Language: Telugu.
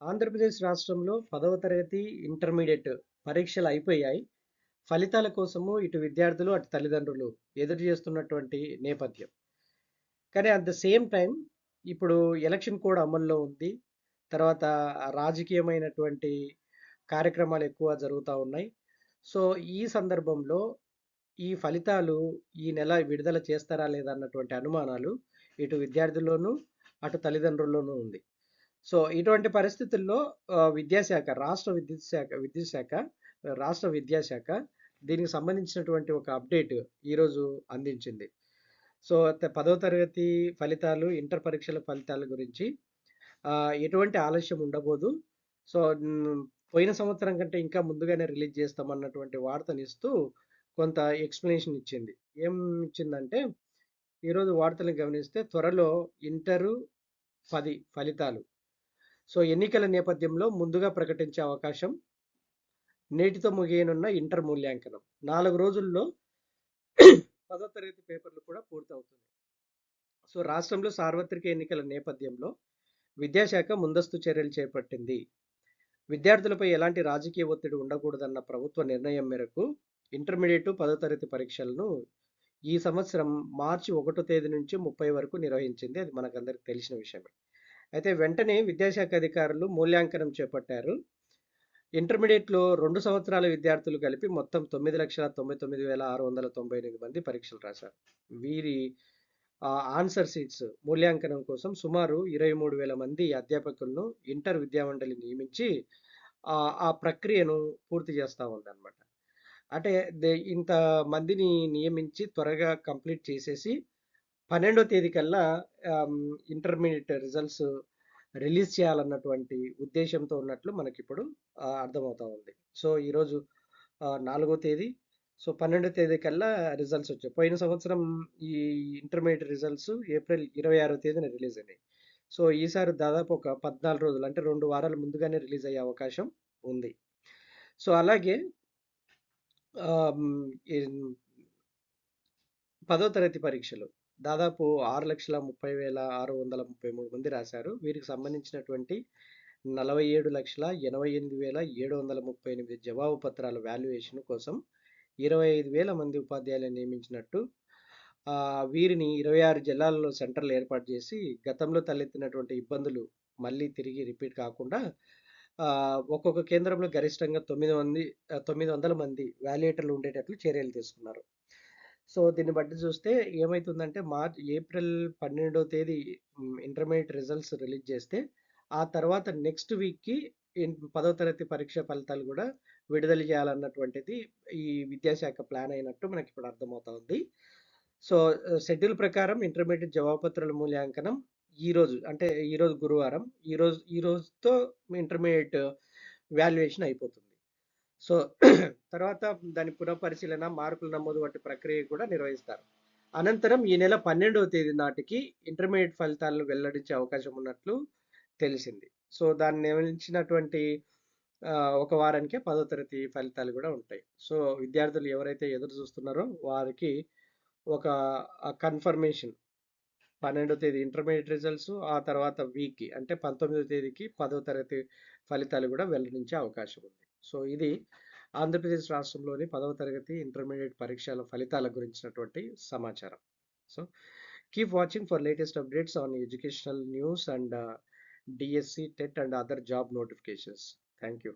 ఆంధ్రప్రదేశ్ రాష్ట్రంలో 10వ తరగతి ఇంటర్మీడియట్ పరీక్షలు అయిపోయాయి. ఫలితాల కోసము ఇటు విద్యార్థులు, అటు తల్లిదండ్రులు ఎదురు చేస్తున్నటువంటి నేపథ్యం. కానీ అట్ ద సేమ్ టైం ఇప్పుడు ఎలక్షన్ కోడ్ అమల్లో ఉంది. తర్వాత రాజకీయమైనటువంటి కార్యక్రమాలు ఎక్కువ జరుగుతా ఉన్నాయి. సో, ఈ సందర్భంలో ఈ ఫలితాలు ఈ నెల విడుదల చేస్తారా లేదా అన్నటువంటి అనుమానాలు ఇటు విద్యార్థుల్లోనూ, అటు తల్లిదండ్రుల్లోనూ ఉంది. సో, ఇటువంటి పరిస్థితుల్లో విద్యాశాఖ, రాష్ట్ర విద్యాశాఖ దీనికి సంబంధించినటువంటి ఒక అప్డేట్ ఈరోజు అందించింది. సో, 10వ తరగతి ఫలితాలు, ఇంటర్ పరీక్షల ఫలితాల గురించి ఎటువంటి ఆలస్యం ఉండబోదు. సో, పోయిన సంవత్సరం కంటే ఇంకా ముందుగానే రిలీజ్ చేస్తామన్నటువంటి వార్తనిస్తూ కొంత ఎక్స్‌ప్లనేషన్ ఇచ్చింది. ఏం ఇచ్చిందంటే, ఈరోజు వార్తలను గమనిస్తే త్వరలో ఇంటరు 10 ఫలితాలు. సో, ఎన్నికల నేపథ్యంలో ముందుగా ప్రకటించే అవకాశం. నేటితో ముగియనున్న ఇంటర్ మూల్యాంకనం. 4 రోజుల్లో 10వ తరగతి పేపర్లు కూడా పూర్తవుతుంది. సో, రాష్ట్రంలో సార్వత్రిక ఎన్నికల నేపథ్యంలో విద్యాశాఖ ముందస్తు చర్యలు చేపట్టింది. విద్యార్థులపై ఎలాంటి రాజకీయ ఒత్తిడి ఉండకూడదన్న ప్రభుత్వ నిర్ణయం మేరకు ఇంటర్మీడియట్ 10వ తరగతి పరీక్షలను ఈ సంవత్సరం మార్చి 1 తేదీ నుంచి 30 వరకు నిర్వహించింది. అది మనకందరికి తెలిసిన విషయమే. అయితే వెంటనే విద్యాశాఖ అధికారులు మూల్యాంకనం చేపట్టారు. ఇంటర్మీడియట్‌లో 2 సంవత్సరాల విద్యార్థులు కలిపి మొత్తం 9,99,698 మంది పరీక్షలు రాశారు. వీరి ఆన్సర్ షీట్స్ మూల్యాంకనం కోసం సుమారు 23,000 మంది అధ్యాపకులను ఇంటర్ విద్యామండలి నియమించి ఆ ప్రక్రియను పూర్తి చేస్తా ఉందన్నమాట. అంటే ఇంత మందిని నియమించి త్వరగా కంప్లీట్ చేసేసి 12వ తేదీ కల్లా ఇంటర్మీడియట్ రిజల్ట్స్ రిలీజ్ చేయాలన్నటువంటి ఉద్దేశంతో ఉన్నట్లు మనకిప్పుడు అర్థమవుతా ఉంది. సో, ఈరోజు 4వ తేదీ. సో, 12వ తేదీ కల్లా రిజల్ట్స్ వచ్చాయి. పోయిన సంవత్సరం ఈ ఇంటర్మీడియట్ రిజల్ట్స్ ఏప్రిల్ 26వ తేదీన రిలీజ్ అయినాయి. సో, ఈసారి దాదాపు ఒక 14 రోజులు అంటే 2 వారాలు ముందుగానే రిలీజ్ అయ్యే అవకాశం ఉంది. సో, అలాగే 10వ తరగతి పరీక్షలు దాదాపు 6,30,633 మంది రాశారు. వీరికి సంబంధించినటువంటి 47,88,738 జవాబు పత్రాల వాల్యుయేషన్ కోసం 25,000 మంది ఉపాధ్యాయులను నియమించినట్టు, వీరిని 26 జిల్లాల్లో సెంటర్లు ఏర్పాటు చేసి గతంలో తలెత్తినటువంటి ఇబ్బందులు మళ్ళీ తిరిగి రిపీట్ కాకుండా ఒక్కొక్క కేంద్రంలో గరిష్టంగా 900 మంది వాల్యుయేటర్లు ఉండేటట్లు చర్యలు తీసుకున్నారు. సో, దీన్ని బట్టి చూస్తే ఏమైతుందంటే ఏప్రిల్ 12వ తేదీ ఇంటర్మీడియట్ రిజల్ట్స్ రిలీజ్ చేస్తే ఆ తర్వాత నెక్స్ట్ వీక్‌కి 10వ తరగతి పరీక్ష ఫలితాలు కూడా విడుదల చేయాలన్నటువంటిది ఈ విద్యాశాఖ ప్లాన్ అయినట్టు మనకిప్పుడు అర్థమవుతా ఉంది. సో, షెడ్యూల్ ప్రకారం ఇంటర్మీడియట్ జవాబుపత్రాల మూల్యాంకనం అంటే ఈరోజు గురువారం. ఈ రోజుతో ఇంటర్మీడియట్ వాల్యుయేషన్ అయిపోతుంది. సో, తర్వాత దాని పునఃపరిశీలన, మార్కుల నమోదు వంటి ప్రక్రియ కూడా నిర్వహిస్తారు. అనంతరం ఈ నెల 12వ తేదీ నాటికి ఇంటర్మీడియట్ ఫలితాలను వెల్లడించే అవకాశం ఉన్నట్లు తెలిసింది. సో, దాన్ని నిర్వహించినటువంటి ఒక వారానికే 10వ తరగతి ఫలితాలు కూడా ఉంటాయి. సో, విద్యార్థులు ఎవరైతే ఎదురు చూస్తున్నారో వారికి ఒక కన్ఫర్మేషన్ 12వ తేదీ ఇంటర్మీడియట్ రిజల్ట్స్, ఆ తర్వాత వీక్‌కి అంటే 19వ తేదీకి 10వ తరగతి ఫలితాలు కూడా వెల్లడించే అవకాశం ఉంది. సో, ఇది ఆంధ్రప్రదేశ్ రాష్ట్రంలోని 10వ తరగతి ఇంటర్మీడియట్ పరీక్షల ఫలితాల గురించినటువంటి సమాచారం. So, keep watching for latest updates on educational news and DSC, TET and other job notifications. Thank you.